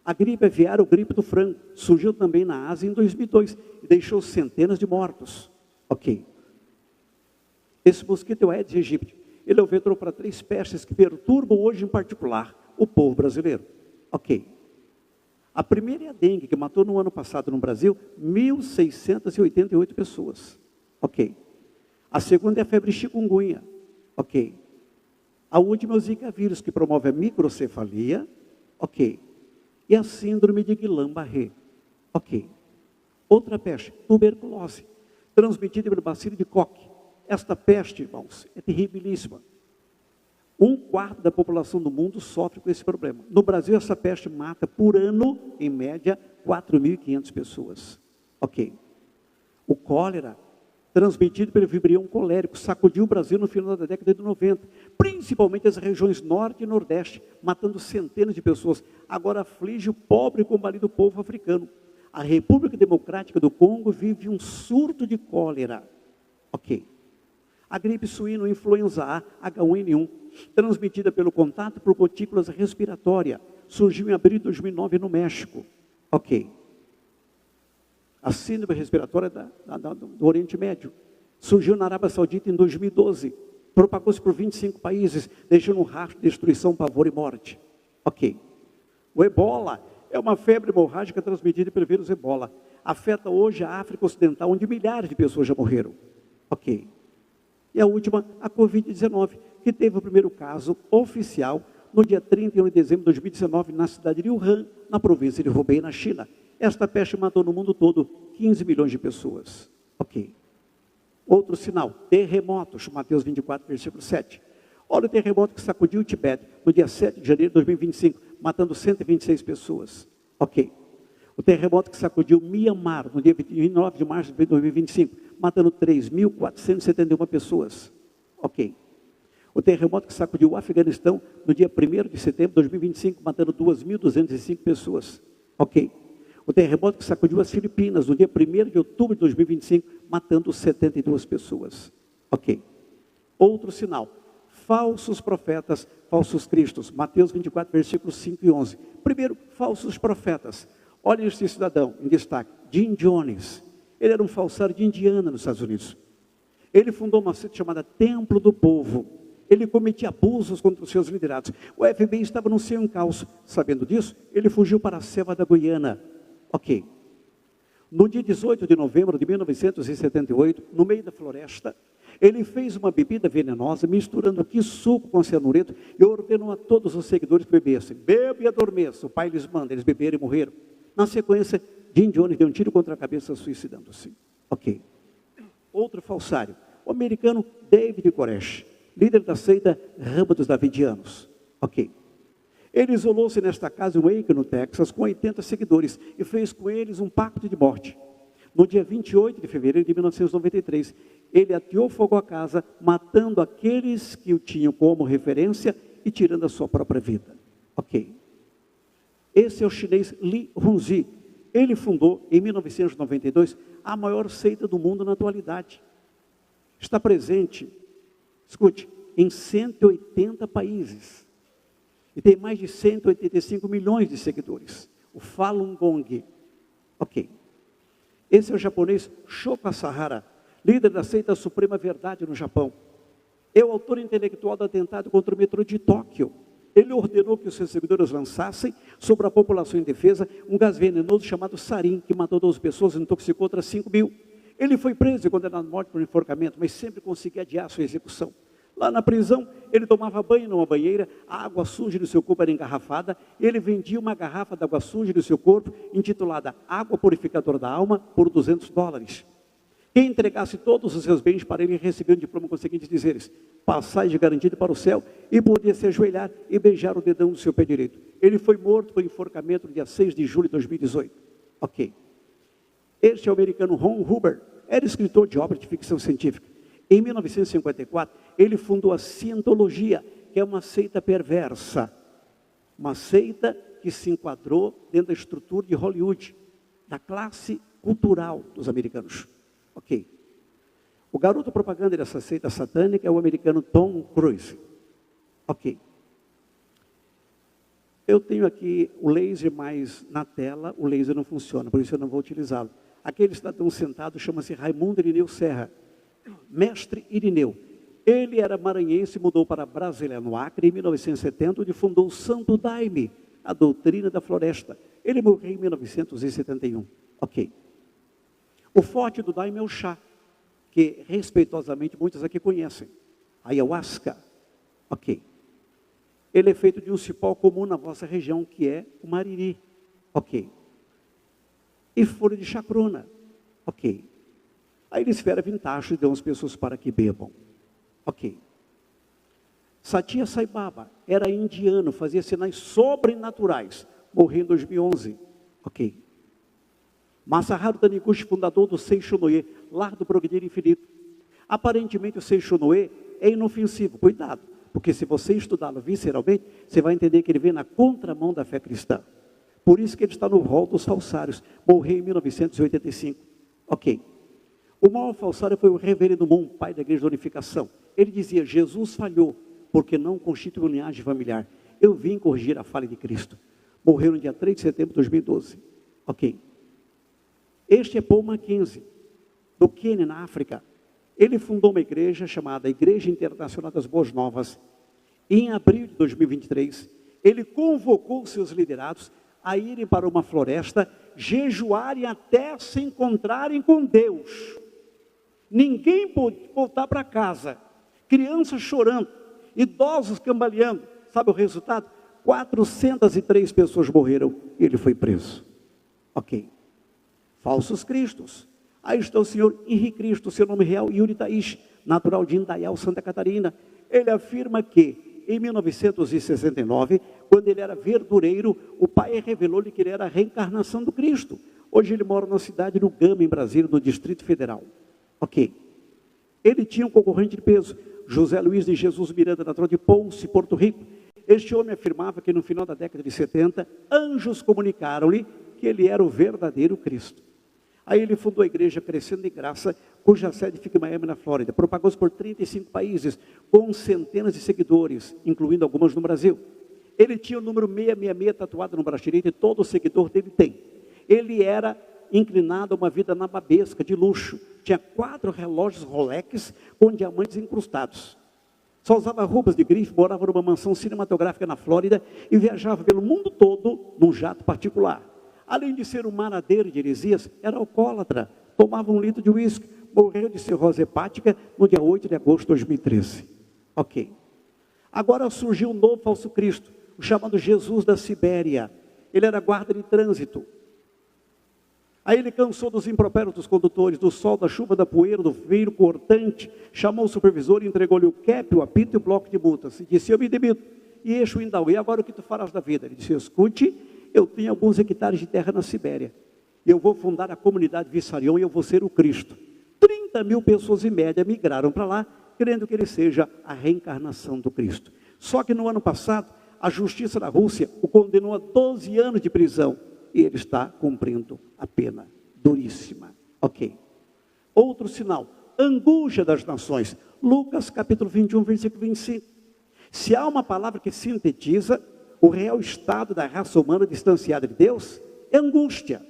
A gripe aviária ou gripe do frango surgiu também na Ásia em 2002 e deixou centenas de mortos. Ok. Esse mosquito é o Aedes aegypti. Ele é o vetor para 3 pestes que perturbam hoje em particular o povo brasileiro. Ok. A primeira é a dengue, que matou no ano passado no Brasil 1.688 pessoas. Ok. A segunda é a febre chikungunya. Ok. A última é o Zika vírus, que promove a microcefalia. Ok. E a síndrome de Guillain-Barré. Ok. Outra peste, tuberculose, transmitida pelo bacilo de Koch. Esta peste, irmãos, é terribilíssima. 1/4 da população do mundo sofre com esse problema. No Brasil, essa peste mata por ano, em média, 4.500 pessoas. Ok. O cólera, transmitido pelo vibrião colérico, sacudiu o Brasil no final da década de 90, principalmente as regiões norte e nordeste, matando centenas de pessoas. Agora aflige o pobre e combalido povo africano. A República Democrática do Congo vive um surto de cólera. Ok. A gripe suína, ou influenza A, H1N1, transmitida pelo contato por gotículas respiratórias, surgiu em abril de 2009 no México. Ok. A síndrome respiratória do Oriente Médio surgiu na Arábia Saudita em 2012. Propagou-se por 25 países, deixando um rastro de destruição, pavor e morte. Ok. O ebola é uma febre hemorrágica transmitida pelo vírus ebola. Afeta hoje a África Ocidental, onde milhares de pessoas já morreram. Ok. E a última, a Covid-19, que teve o primeiro caso oficial no dia 31 de dezembro de 2019, na cidade de Wuhan, na província de Hubei, na China. Esta peste matou no mundo todo 15 milhões de pessoas. Ok. Outro sinal, terremotos, Mateus 24, versículo 7. Olha o terremoto que sacudiu o Tibete no dia 7 de janeiro de 2025, matando 126 pessoas. Ok. O terremoto que sacudiu Mianmar no dia 29 de março de 2025, matando 3.471 pessoas. Ok. O terremoto que sacudiu o Afeganistão no dia 1º de setembro de 2025, matando 2.205 pessoas. Ok. O terremoto que sacudiu as Filipinas no dia 1º de outubro de 2025, matando 72 pessoas. Ok. Outro sinal, falsos profetas, falsos cristos. Mateus 24, versículos 5 e 11. Primeiro, falsos profetas. Olhem este cidadão em destaque, Jim Jones. Ele era um falsário de Indiana, nos Estados Unidos. Ele fundou uma seita chamada Templo do Povo. Ele cometia abusos contra os seus liderados. O FBI estava no seu encalço. Sabendo disso, ele fugiu para a selva da Guiana. Ok. No dia 18 de novembro de 1978, no meio da floresta, ele fez uma bebida venenosa, misturando suco com cianureto, e ordenou a todos os seguidores que bebessem. Bebe e adormeça. O pai lhes manda, eles beberam e morreram. Na sequência, Jim Jones deu um tiro contra a cabeça, suicidando-se. Ok. Outro falsário, o americano David Koresh, líder da seita Rama dos Davidianos. Ok. Ele isolou-se nesta casa em Waco, no Texas, com 80 seguidores, e fez com eles um pacto de morte. No dia 28 de fevereiro de 1993, ele ateou fogo à casa, matando aqueles que o tinham como referência e tirando a sua própria vida. Ok. Esse é o chinês Li Hongzhi. Ele fundou, em 1992, a maior seita do mundo na atualidade. Está presente, escute, em 180 países. E tem mais de 185 milhões de seguidores. O Falun Gong. Ok. Esse é o japonês Shoko Asahara, líder da seita Suprema Verdade no Japão. É o autor intelectual do atentado contra o metrô de Tóquio. Ele ordenou que os seus seguidores lançassem sobre a população indefesa um gás venenoso chamado sarin, que matou 12 pessoas e intoxicou outras 5.000. Ele foi preso e condenado à morte por enforcamento, mas sempre conseguia adiar sua execução. Lá na prisão, ele tomava banho numa banheira, a água suja do seu corpo era engarrafada, e ele vendia uma garrafa de água suja do seu corpo, intitulada Água Purificadora da Alma, por $200. Quem entregasse todos os seus bens para ele recebia um diploma com os seguintes dizeres: passagem garantida para o céu, e podia se ajoelhar e beijar o dedão do seu pé direito. Ele foi morto por enforcamento no dia 6 de julho de 2018. Ok. Este é o americano Ron Hubbard, era escritor de obras de ficção científica. Em 1954, ele fundou a Cientologia, que é uma seita perversa. Uma seita que se enquadrou dentro da estrutura de Hollywood, da classe cultural dos americanos. Ok. O garoto propaganda dessa seita satânica é o americano Tom Cruise. Ok. Eu tenho aqui o laser, mas na tela o laser não funciona, por isso eu não vou utilizá-lo. Aquele cidadão sentado chama-se Raimundo Irineu Serra, mestre Irineu. Ele era maranhense e mudou para Brasília, no Acre, em 1970, onde fundou o Santo Daime, a doutrina da floresta. Ele morreu em 1971. Ok. O forte do Daime é o chá, que respeitosamente muitos aqui conhecem. Ayahuasca. Ok. Ele é feito de um cipó comum na vossa região, que é o mariri. Ok. E folha de chacrona. Ok. Aí ele esfera vintage e deu umas pessoas para que bebam. Ok. Satya Sai Baba era indiano, fazia sinais sobrenaturais. Morreu em 2011. Ok. Masaharu Taniguchi, fundador do Seishonoye, lar do progredir infinito. Aparentemente o Seishonoye é inofensivo. Cuidado, porque se você estudá-lo visceralmente, você vai entender que ele vem na contramão da fé cristã. Por isso que ele está no rol dos falsários. Morreu em 1985. Ok. O maior falsário foi o reverendo Moon, pai da Igreja da Unificação. Ele dizia, Jesus falhou, porque não constituiu linhagem familiar. Eu vim corrigir a falha de Cristo. Morreu no dia 3 de setembro de 2012. Ok. Este é Paul Mackenzie, do Quênia, na África. Ele fundou uma igreja chamada Igreja Internacional das Boas Novas. Em abril de 2023, ele convocou seus liderados a irem para uma floresta, jejuarem até se encontrarem com Deus. Ninguém pôde voltar para casa. Crianças chorando, idosos cambaleando. Sabe o resultado? 403 pessoas morreram e ele foi preso. Ok. Falsos cristos. Aí está o senhor Henrique Cristo, seu nome real, Yuri Taish, natural de Indaial, Santa Catarina. Ele afirma que, em 1969, quando ele era verdureiro, o pai revelou-lhe que ele era a reencarnação do Cristo. Hoje ele mora na cidade do Gama, em Brasília, no Distrito Federal. Ok. Ele tinha um concorrente de peso, José Luiz de Jesus Miranda, natural de Ponce, Porto Rico. Este homem afirmava que no final da década de 70, anjos comunicaram-lhe que ele era o verdadeiro Cristo. Aí ele fundou a igreja Crescendo em Graça, cuja sede fica em Miami, na Flórida. Propagou-se por 35 países, com centenas de seguidores, incluindo algumas no Brasil. Ele tinha o número 666 tatuado no braço direito e todo seguidor dele tem. Ele era inclinado a uma vida nababesca, de luxo. Tinha 4 relógios Rolex com diamantes incrustados. Só usava roupas de grife, morava numa mansão cinematográfica na Flórida e viajava pelo mundo todo num jato particular. Além de ser um maradeiro de heresias, era alcoólatra, tomava 1 litro de uísque, morreu de cirrose hepática no dia 8 de agosto de 2013. Ok. Agora surgiu um novo falso Cristo, o chamado Jesus da Sibéria. Ele era guarda de trânsito. Aí ele cansou dos impropérios dos condutores, do sol, da chuva, da poeira, do frio cortante, chamou o supervisor e entregou-lhe o cap, o apito e o bloco de multas. E disse, eu me demito. E Eixo Indauê, agora o que tu farás da vida? Ele disse, escute, eu tenho alguns hectares de terra na Sibéria. Eu vou fundar a comunidade Vissarion e eu vou ser o Cristo. 30 mil pessoas em média migraram para lá, crendo que ele seja a reencarnação do Cristo. Só que no ano passado, a justiça da Rússia o condenou a 12 anos de prisão. E ele está cumprindo a pena duríssima. Ok. Outro sinal, angústia das nações. Lucas capítulo 21, versículo 25. Se há uma palavra que sintetiza o real estado da raça humana distanciada de Deus, é angústia.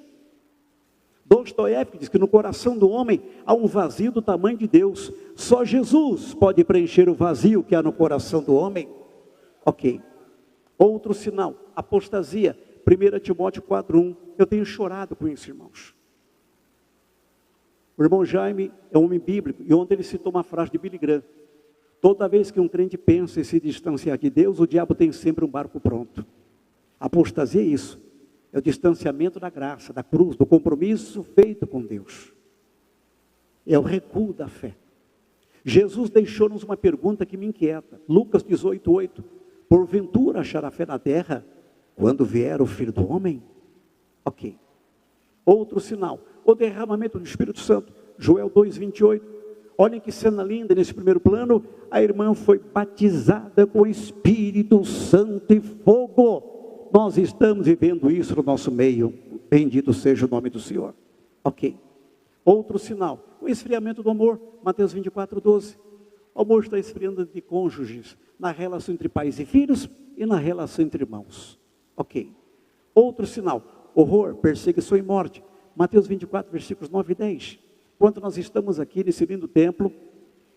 Dostoiévski diz que no coração do homem há um vazio do tamanho de Deus. Só Jesus pode preencher o vazio que há no coração do homem. Ok. Outro sinal, apostasia. 1 Timóteo 4:1. Eu tenho chorado com isso, irmãos. O irmão Jaime é um homem bíblico, e ontem ele citou uma frase de Billy Graham. Toda vez que um crente pensa em se distanciar de Deus, o diabo tem sempre um barco pronto. Apostasia é isso. É o distanciamento da graça, da cruz, do compromisso feito com Deus. É o recuo da fé. Jesus deixou-nos uma pergunta que me inquieta. Lucas 18:8. Porventura achará fé na terra quando vier o Filho do Homem? Ok. Outro sinal, o derramamento do Espírito Santo. Joel 2:28. Olhem que cena linda nesse primeiro plano. A irmã foi batizada com o Espírito Santo e fogo. Nós estamos vivendo isso no nosso meio. Bendito seja o nome do Senhor. Ok. Outro sinal, o esfriamento do amor. Mateus 24:12. O amor está esfriando de cônjuges, na relação entre pais e filhos e na relação entre irmãos. Ok. Outro sinal, horror, perseguição e morte. Mateus 24, versículos 9 e 10. Enquanto nós estamos aqui nesse lindo templo,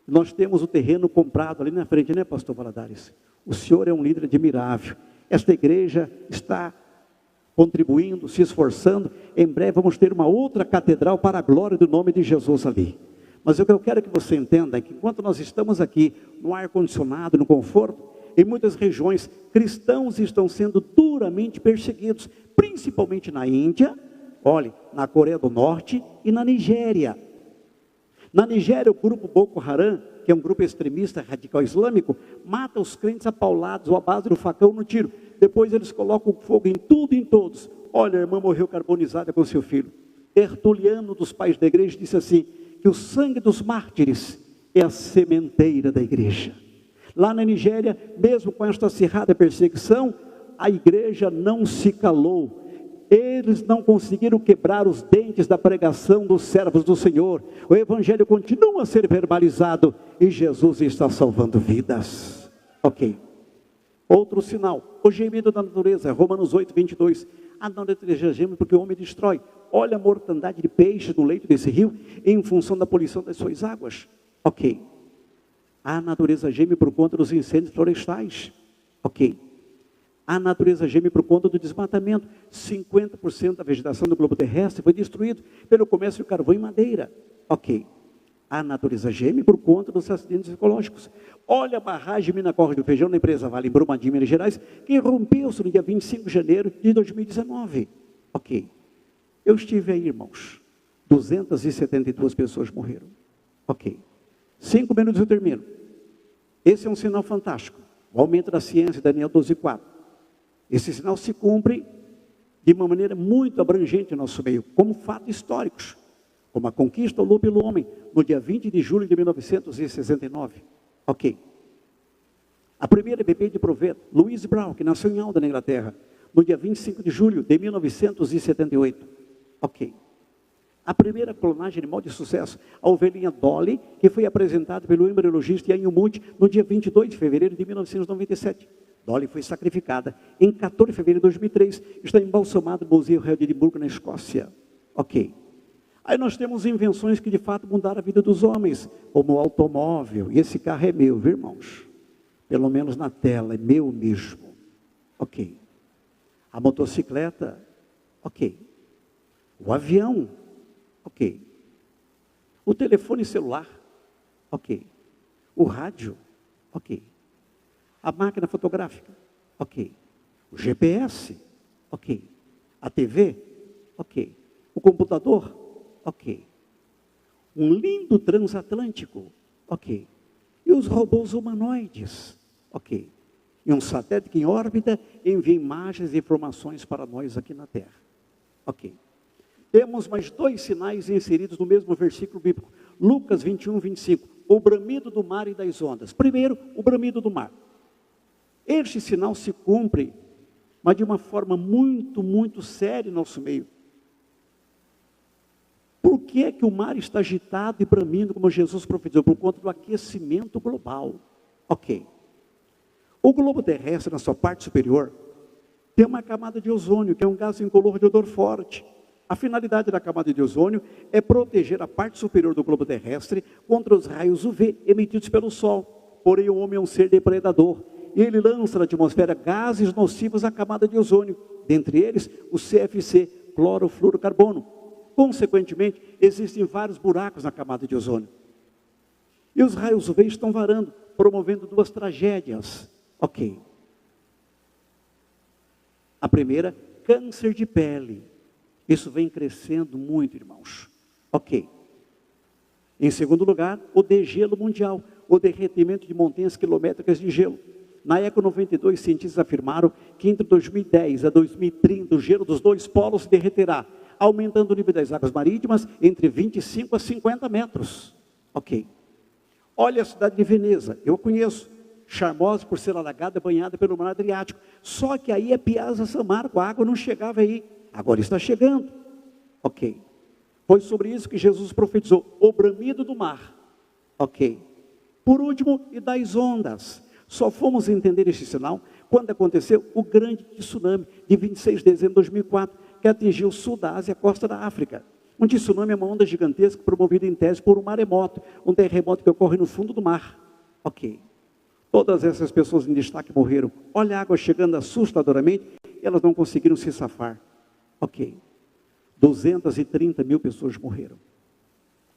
nós temos o terreno comprado ali na frente, né, pastor Valadares? O senhor é um líder admirável. Esta igreja está contribuindo, se esforçando. Em breve vamos ter uma outra catedral para a glória do nome de Jesus ali. Mas o que eu quero que você entenda é que enquanto nós estamos aqui no ar-condicionado, no conforto, em muitas regiões, cristãos estão sendo duramente perseguidos, principalmente na Índia, olhe, na Coreia do Norte e na Nigéria. Na Nigéria, o grupo Boko Haram, que é um grupo extremista radical islâmico, mata os crentes apaulados ou à base do facão no tiro. Depois eles colocam fogo em tudo e em todos. Olha, a irmã morreu carbonizada com seu filho. Tertuliano, dos pais da igreja, disse assim, que o sangue dos mártires é a sementeira da igreja. Lá na Nigéria, mesmo com esta acirrada perseguição, a igreja não se calou. Eles não conseguiram quebrar os dentes da pregação dos servos do Senhor. O evangelho continua a ser verbalizado e Jesus está salvando vidas. Ok. Outro sinal, o gemido da natureza, Romanos 8, 22. A natureza geme porque o homem destrói. Olha a mortandade de peixes no leito desse rio em função da poluição das suas águas. Ok. A natureza geme por conta dos incêndios florestais. Ok. A natureza geme por conta do desmatamento. 50% da vegetação do globo terrestre foi destruído pelo comércio de carvão e madeira. Ok. A natureza geme por conta dos acidentes ecológicos. Olha a barragem Mina Corre do Feijão, na empresa Vale, em Brumadinho, Minas Gerais, que rompeu-se no dia 25 de janeiro de 2019. Ok. Eu estive aí, irmãos. 272 pessoas morreram. Ok. 5 minutos eu termino. Esse é um sinal fantástico. O aumento da ciência, Daniel 12:4. Esse sinal se cumpre de uma maneira muito abrangente no nosso meio, como fatos históricos, como a conquista do pelo homem, no dia 20 de julho de 1969. Ok. A primeira bebê de proveito, Louise Brown, que nasceu em Alda, na Inglaterra, no dia 25 de julho de 1978. Ok. A primeira clonagem animal de sucesso, a ovelhinha Dolly, que foi apresentada pelo embriologista Ian Moody no dia 22 de fevereiro de 1997. Dolly foi sacrificada em 14 de fevereiro de 2003, está embalsamada no Museu Real de Edimburgo, na Escócia. Ok. Aí nós temos invenções que de fato mudaram a vida dos homens, como o automóvel, e esse carro é meu, viu, irmãos? Pelo menos na tela, é meu mesmo. Ok. A motocicleta, ok. O avião, ok. O telefone celular, ok. O rádio, ok. A máquina fotográfica, ok. O GPS, ok. A TV, ok. O computador, ok. Um lindo transatlântico, ok. E os robôs humanoides, ok. E um satélite que em órbita envia imagens e informações para nós aqui na Terra, ok. Temos mais 2 sinais inseridos no mesmo versículo bíblico. Lucas 21, 25. O bramido do mar e das ondas. Primeiro, o bramido do mar. Este sinal se cumpre, mas de uma forma muito, muito séria em nosso meio. Por que é que o mar está agitado e bramindo, como Jesus profetizou? Por conta do aquecimento global. Ok. O globo terrestre, na sua parte superior, tem uma camada de ozônio, que é um gás incolor de odor forte. A finalidade da camada de ozônio é proteger a parte superior do globo terrestre contra os raios UV emitidos pelo Sol. Porém, o homem é um ser depredador. E ele lança na atmosfera gases nocivos à camada de ozônio, dentre eles o CFC, clorofluorocarbono. Consequentemente, existem vários buracos na camada de ozônio. E os raios UV estão varando, promovendo 2 tragédias. Ok. A primeira, câncer de pele. Isso vem crescendo muito, irmãos. Ok. Em segundo lugar, o degelo mundial, o derretimento de montanhas quilométricas de gelo. Na Eco 92, cientistas afirmaram que entre 2010 a 2030, o gelo dos 2 polos se derreterá, aumentando o nível das águas marítimas entre 25 a 50 metros. Ok. Olha a cidade de Veneza, eu a conheço, charmosa por ser alagada, banhada pelo mar Adriático. Só que aí é Piazza San Marco, a água não chegava aí, agora está chegando. Ok. Foi sobre isso que Jesus profetizou, o bramido do mar. Ok. Por último, e das ondas. Só fomos entender este sinal quando aconteceu o grande tsunami de 26 de dezembro de 2004, que atingiu o sul da Ásia e a costa da África. Um tsunami é uma onda gigantesca promovida em tese por um maremoto, um terremoto que ocorre no fundo do mar. Ok. Todas essas pessoas em destaque morreram. Olha a água chegando assustadoramente e elas não conseguiram se safar. Ok. 230 mil pessoas morreram.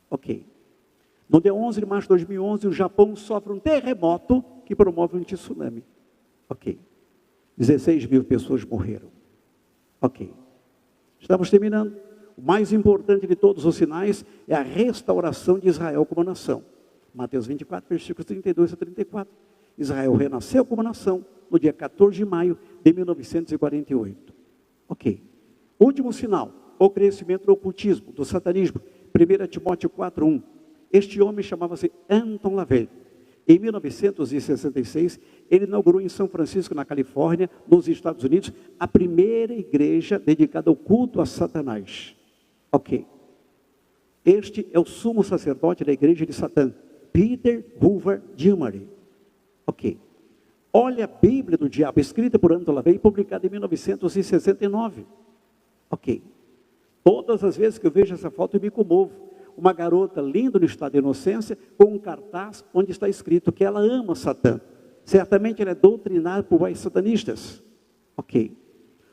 Ok. No dia 11 de março de 2011, o Japão sofre um terremoto que promove um tsunami. Ok. 16 mil pessoas morreram. Ok. Estamos terminando. O mais importante de todos os sinais é a restauração de Israel como nação. Mateus 24, versículos 32 a 34. Israel renasceu como nação no dia 14 de maio de 1948. Ok. Último sinal, o crescimento do ocultismo, do satanismo. 1 Timóteo 4:1. Este homem chamava-se Anton LaVey. Em 1966, ele inaugurou em São Francisco, na Califórnia, nos Estados Unidos, a primeira igreja dedicada ao culto a Satanás. Ok. Este é o sumo sacerdote da igreja de Satã, Peter Hoover Gilmary. Ok. Olha a Bíblia do Diabo, escrita por Anton LaVey, publicada em 1969. Ok. Todas as vezes que eu vejo essa foto eu me comovo. Uma garota linda no estado de inocência, com um cartaz onde está escrito que ela ama Satã. Certamente ela é doutrinada por pais satanistas. Ok.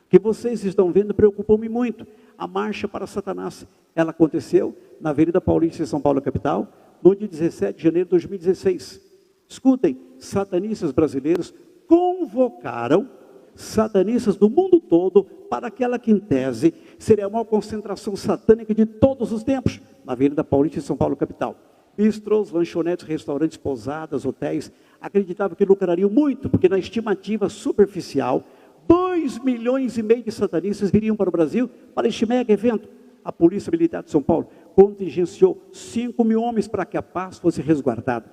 O que vocês estão vendo preocupou-me muito. A marcha para Satanás, ela aconteceu na Avenida Paulista, em São Paulo, capital, no dia 17 de janeiro de 2016. Escutem, satanistas brasileiros convocaram satanistas do mundo todo para aquela que, em tese, seria a maior concentração satânica de todos os tempos, na Avenida Paulista, em São Paulo, capital. Bistrôs, lanchonetes, restaurantes, pousadas, hotéis, acreditavam que lucrariam muito, porque na estimativa superficial, 2,5 milhões de satanistas viriam para o Brasil para este mega evento. A Polícia Militar de São Paulo contingenciou 5 mil homens para que a paz fosse resguardada.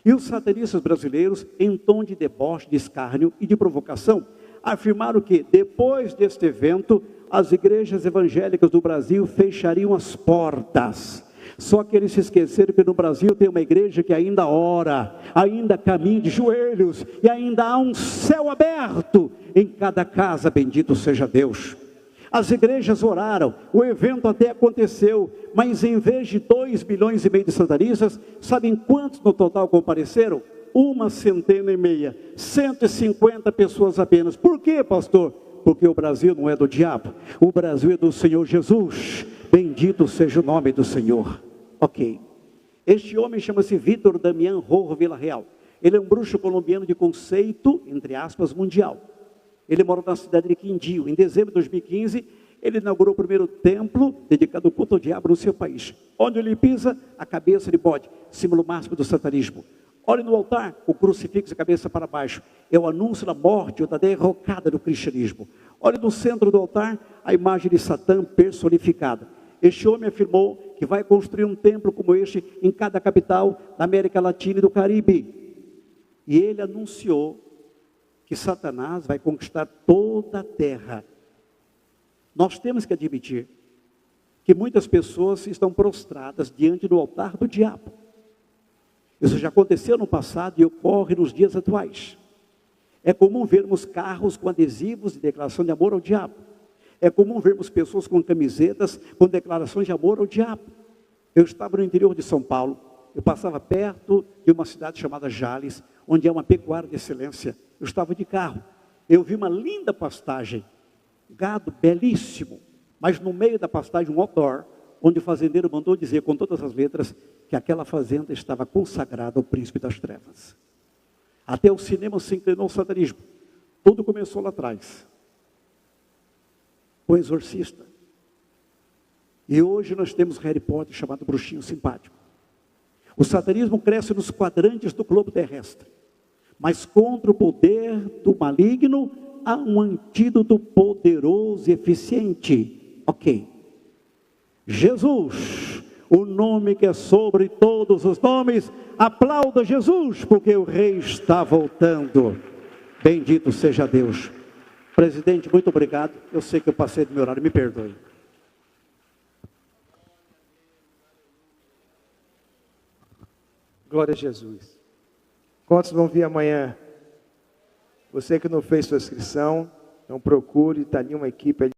E os satanistas brasileiros, em tom de deboche, de escárnio e de provocação, afirmaram que, depois deste evento, as igrejas evangélicas do Brasil fechariam as portas. Só que eles se esqueceram que no Brasil tem uma igreja que ainda ora, ainda caminha de joelhos, e ainda há um céu aberto em cada casa, bendito seja Deus. As igrejas oraram, o evento até aconteceu, mas em vez de 2,5 milhões de satanistas, sabem quantos no total compareceram? 150, 150 pessoas apenas. Por quê, pastor? Porque o Brasil não é do diabo, o Brasil é do Senhor Jesus, bendito seja o nome do Senhor. Ok, este homem chama-se Vitor Damián Rojo Villarreal, ele é um bruxo colombiano de conceito, entre aspas, mundial. Ele mora na cidade de Quindío. Em dezembro de 2015, ele inaugurou o primeiro templo dedicado ao culto ao diabo no seu país. Onde ele pisa, a cabeça de bode, símbolo máximo do satanismo. Olhe no altar, o crucifixo a cabeça para baixo, é o anúncio da morte ou da derrocada do cristianismo. Olhe no centro do altar, a imagem de Satã personificada. Este homem afirmou que vai construir um templo como este em cada capital da América Latina e do Caribe. E ele anunciou que Satanás vai conquistar toda a terra. Nós temos que admitir que muitas pessoas estão prostradas diante do altar do diabo. Isso já aconteceu no passado e ocorre nos dias atuais. É comum vermos carros com adesivos de declaração de amor ao diabo. É comum vermos pessoas com camisetas com declarações de amor ao diabo. Eu estava no interior de São Paulo, eu passava perto de uma cidade chamada Jales, onde é uma pecuária de excelência. Eu estava de carro, eu vi uma linda pastagem, gado belíssimo, mas no meio da pastagem um outdoor, onde o fazendeiro mandou dizer com todas as letras que aquela fazenda estava consagrada ao príncipe das trevas. Até o cinema se inclinou ao satanismo. Tudo começou lá atrás, o Exorcista. E hoje nós temos Harry Potter chamado bruxinho simpático. O satanismo cresce nos quadrantes do globo terrestre. Mas contra o poder do maligno, há um antídoto poderoso e eficiente. Ok. Jesus, o nome que é sobre todos os nomes. Aplauda Jesus, porque o Rei está voltando. Bendito seja Deus. Presidente, muito obrigado. Eu sei que eu passei do meu horário, me perdoe. Glória a Jesus. Quantos vão vir amanhã? Você que não fez sua inscrição, então procure, está ali uma equipe ali.